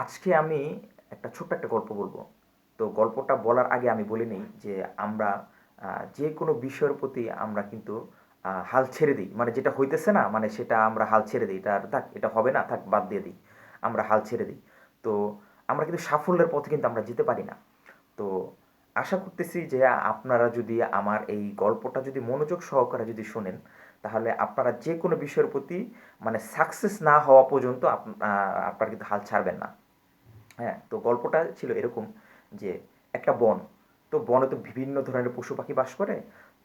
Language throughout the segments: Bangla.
আজকে আমি একটা ছোট্ট একটা গল্প বলবো। তো গল্পটা বলার আগে আমি বলে নেই যে আমরা যে কোনো বিষয়ের প্রতি আমরা কিন্তু হাল ছেড়ে দিই। মানে যেটা হইতেছে না, মানে সেটা আমরা হাল ছেড়ে দিই। এটা আর থাক, এটা হবে না, থাক বাদ দিয়ে দিই। আমরা হাল ছেড়ে দিই। তো আমরা কিন্তু সাফল্যের পথে কিন্তু আমরা যেতে পারি না। তো আশা করতেছি যে আপনারা যদি আমার এই গল্পটা যদি মনোযোগ সহকারে যদি শোনেন, তাহলে আপনারা যে কোনো বিষয়ের প্রতি মানে সাকসেস না হওয়া পর্যন্ত আপনারা কিন্তু হাল ছাড়বেন না। হ্যাঁ, তো গল্পটা ছিল এরকম যে একটা বন। তো বনে তো বিভিন্ন ধরনের পশু পাখি বাস করে।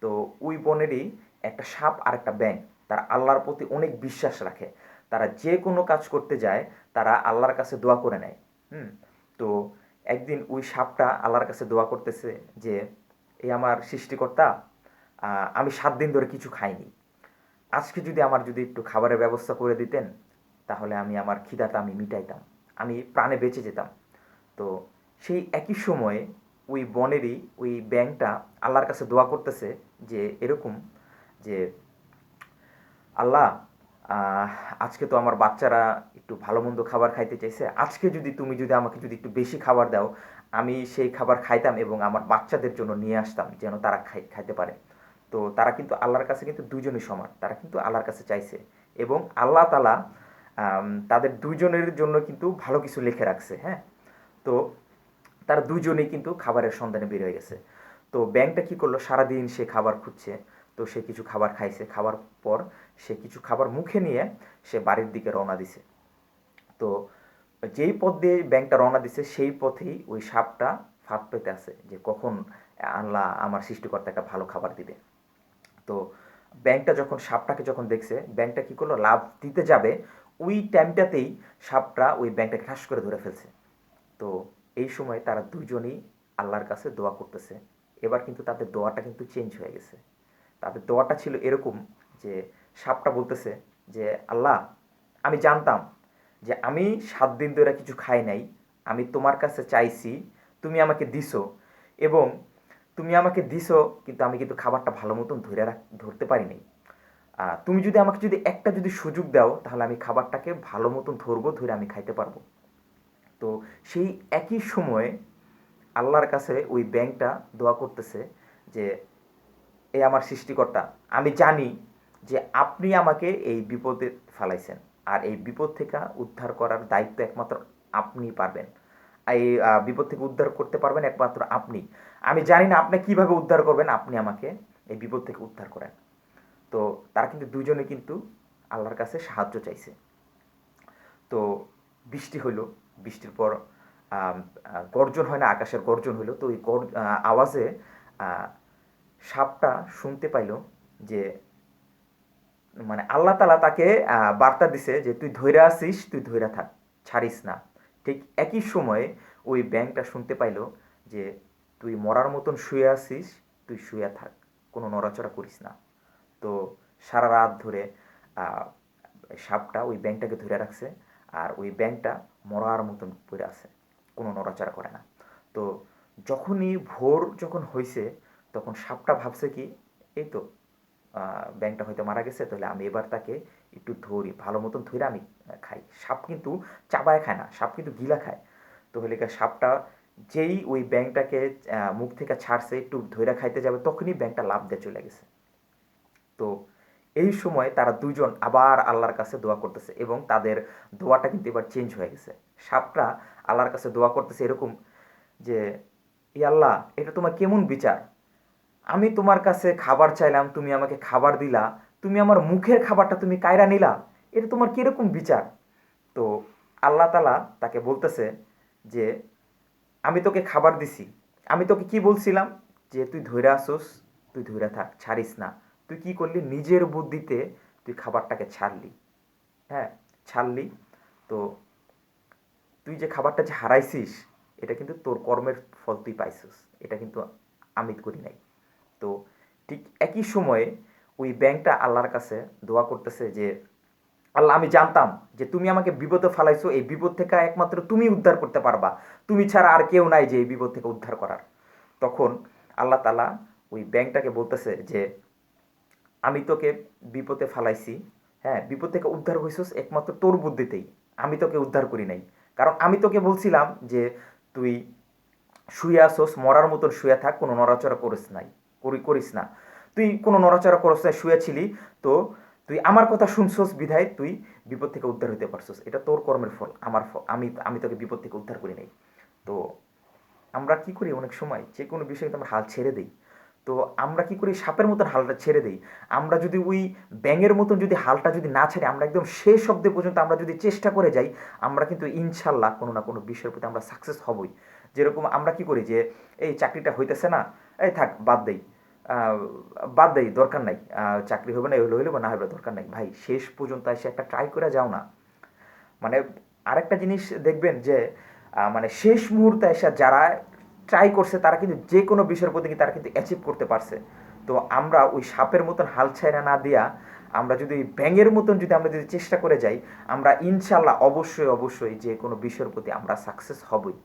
তো ওই বনেরই একটা সাপ আর একটা ব্যাঙ তারা আল্লাহর প্রতি অনেক বিশ্বাস রাখে। তারা যে কোনো কাজ করতে যায়, তারা আল্লাহর কাছে দোয়া করে নেয়। হুম। তো একদিন ওই সাপটা আল্লাহর কাছে দোয়া করতেছে যে এই আমার সৃষ্টিকর্তা, আমি 7 দিন ধরে কিছু খাইনি। আজকে যদি আমার যদি একটু খাবারের ব্যবস্থা করে দিতেন, তাহলে আমি আমার খিদাটা আমি মিটাইতাম, আমি প্রাণে বেঁচে যেতাম। তো সেই একই সময়ে ওই বনেরই ওই ব্যাঙটা আল্লাহর কাছে দোয়া করতেছে যে এরকম যে আল্লাহ, আহ, আজকে তো আমার বাচ্চারা একটু ভালো মন্দ খাবার খাইতে চাইছে, আজকে যদি তুমি যদি আমাকে যদি একটু বেশি খাবার দাও, আমি সেই খাবার খাইতাম এবং আমার বাচ্চাদের জন্য নিয়ে আসতাম যেন তারা খাইতে পারে। তো তারা কিন্তু আল্লাহর কাছে কিন্তু দুজনই সমান, তারা কিন্তু আল্লাহর কাছে চাইছে এবং আল্লাহ তালা তাদের দুজনের জন্য কিন্তু ভালো কিছু লিখে রাখছে। হ্যাঁ। তো তারা দুজনেই কিন্তু খাবারের সন্ধানে বের হয়ে গেছে। তো ব্যাঙটা কী করলো, সারাদিন সে খাবার খুঁজছে। তো সে কিছু খাবার খাইছে, খাবার পর সে কিছু খাবার মুখে নিয়ে সে বাড়ির দিকে রওনা দিছে। তো যেই পথ দিয়ে ব্যাঙটা রওনা দিছে সেই পথেই ওই সাপটা ফাঁদ পেতে আছে যে কখন আল্লাহ আমার সৃষ্টিকর্তা একটা ভালো খাবার দিবে। তো ব্যাঙটা যখন সাপটাকে যখন দেখছে, ব্যাঙটা কী করলো, লাফ দিতে যাবে, ওই টাইমটাতেই সাপটা ওই ব্যাঙটাকে ঠাস করে ধরে ফেলছে। তো এই সময় তারা দুজনেই আল্লাহর কাছে দোয়া করতেছে। এবার কিন্তু তাদের দোয়াটা কিন্তু চেঞ্জ হয়ে গেছে। তাদের দোয়াটা ছিল এরকম যে সাপটা বলতেছে যে আল্লাহ, আমি জানতাম যে আমি 7 দিন ধরে কিছু খাই নাই, আমি তোমার কাছে চাইছি, তুমি আমাকে দিছো, এবং তুমি আমাকে দিছো, কিন্তু আমি কিন্তু খাবারটা ভালো মতন ধরতে পারি নাই। তুমি যদি আমাকে যদি একটা যদি সুযোগ দাও, তাহলে আমি খাবারটাকে ভালো মতন ধরবো, ধরে আমি খাইতে পারবো। তো সেই একই সময়ে আল্লাহর কাছে ওই ব্যাঙটা দোয়া করতেছে যে এ আমার সৃষ্টিকর্তা, আমি জানি যে আপনি আমাকে এই বিপদে ফেলাইছেন, আর এই বিপদ থেকে উদ্ধার করার দায়িত্ব একমাত্র আপনি পারবেন। এই বিপদ থেকে উদ্ধার করতে পারবেন একমাত্র আপনি। আমি জানি না আপনি কিভাবে উদ্ধার করবেন, আপনি আমাকে এই বিপদ থেকে উদ্ধার করেন। তো তারা কিন্তু দুজনে কিন্তু আল্লাহর কাছে সাহায্য চাইছে। তো বৃষ্টি হইল। বৃষ্টির পর গর্জন হয় না, আকাশের গর্জন হইল। তো ওই আওয়াজে আহ, সাপটা শুনতে পাইল যে মানে আল্লাহ তালা তাকে বার্তা দিছে যে তুই ধৈরা আছিস, তুই ধৈরা থাক, ছাড়িস না। ঠিক একই সময়ে ওই ব্যাঙটা শুনতে পাইল যে তুই মরার মতন শুয়ে আছিস, তুই শুয়ে থাক, কোনো নড়াচড়া করিস না। তো সারা রাত ধরে আহ, সাপটা ওই ব্যাঙটাকে ধরে রাখছে, আর ওই ব্যাঙটা মরার মতন পড়ে আছে, কোনো নড়াচড়া করে না। তো যখনই ভোর যখন হয়েছে, তখন সাপটা ভাবছে কি, এই তো ব্যাঙটা হয়তো মারা গেছে, তাহলে আমি এবার তাকে একটু ধরি, ভালো মতন ধরে আমি খাই। সাপ কিন্তু চাবায় খায় না, সাপ কিন্তু গিলা খায়। তো হলে সাপটা যেই ওই ব্যাঙটাকে মুখ থেকে ছাড়ছে, একটু ধইরা খাইতে যাবে, তখনই ব্যাঙটা লাফ দিয়ে চলে গেছে। তো এই সময় তারা দুজন আবার আল্লাহর কাছে দোয়া করতেছে এবং তাদের দোয়াটা কিন্তু এবার চেঞ্জ হয়ে গেছে। সাপটা আল্লাহর কাছে দোয়া করতেছে এরকম যে ই আল্লাহ, এটা তোমার কেমন বিচার? আমি তোমার কাছে খাবার চাইলাম, তুমি আমাকে খাবার দিলা, তুমি আমার মুখের খাবারটা তুমি কায়রা নিলা, এটা তোমার কিরকম বিচার? তো আল্লাহ তালা তাকে বলতেছে যে আমি তোকে খাবার দিছি, আমি তোকে কি বলছিলাম যে তুই ধৈরা আসোস, তুই ধৈরা থাক, ছাড়িস না। তুই কি করলি, নিজের বুদ্ধিতে তুই খাবারটাকে ছাড়লি। হ্যাঁ, ছাড়লি। তো তুই যে খাবারটা যে হারাইছিস, এটা কিন্তু তোর কর্মের ফল তুই পাইছিস, এটা কিন্তু আমি করি নাই। তো ঠিক একই সময়ে ওই ব্যাংকটা আল্লাহর কাছে দোয়া করতেছে যে আল্লাহ, আমি জানতাম যে তুমি আমাকে বিপদে ফেলাইছো, এই বিপদ থেকে একমাত্র তুমি উদ্ধার করতে পারবা, তুমি ছাড়া আর কেউ নাই যে এই বিপদ থেকে উদ্ধার করার। তখন আল্লাহ তালা ওই ব্যাংকটাকে বলতেছে যে আমি তোকে বিপদে ফালাইছি, হ্যাঁ, বিপদ থেকে উদ্ধার হইছিস একমাত্র তোর বুদ্ধিতেই, আমি তোকে উদ্ধার করি নাই। কারণ আমি তোকে বলছিলাম যে তুই শুয়ে আসোস, মরার মতন শুয়ে থাক, কোনো নড়াচড়া করিস না। তুই কোনো নড়াচড়া করস না, শুয়ে ছিলি। তো তুই আমার কথা শুনছস বিধায় তুই বিপদ থেকে উদ্ধার হইতে পারছস। এটা তোর কর্মের ফল, আমার ফল। আমি তোকে বিপদ থেকে উদ্ধার করি নাই। তো আমরা কি করি অনেক সময় যে কোনো বিষয়ে কিন্তু আমরা হাল ছেড়ে দিই। তো আমরা কি করি, সাপের মতন হালটা ছেড়ে দিই। আমরা যদি ওই ব্যাঙের মতন যদি হালটা যদি না ছেড়ে আমরা একদম শেষ অব্দি পর্যন্ত আমরা যদি চেষ্টা করে যাই, আমরা কিন্তু ইনশাল্লাহ কোনো না কোনো বিষয়ের প্রতি আমরা সাকসেস হবই। যেরকম আমরা কি করি যে এই চাকরিটা হইতেছে না, এই থাক বাদ দেই, আহ, বাদ দেই, দরকার নাই, চাকরি হবে না, হইলে হইলে না হবে দরকার নাই। ভাই শেষ পর্যন্ত এসে একটা ট্রাই করে যাও না। মানে আরেকটা জিনিস দেখবেন যে মানে শেষ মুহূর্তে এসে যারা ট্রাই করছে তারা কিন্তু যে কোনো বিষয়ের প্রতি তারা কিন্তু অ্যাচিভ করতে পারছে। তো আমরা ওই সাপের মতন হাল ছাইড়া না দিয়া আমরা যদি ওই ব্যাঙের মতন যদি আমরা যদি চেষ্টা করে যাই, আমরা ইনশাল্লাহ অবশ্যই অবশ্যই যে কোনো বিষয়ের প্রতি আমরা সাকসেস হবই।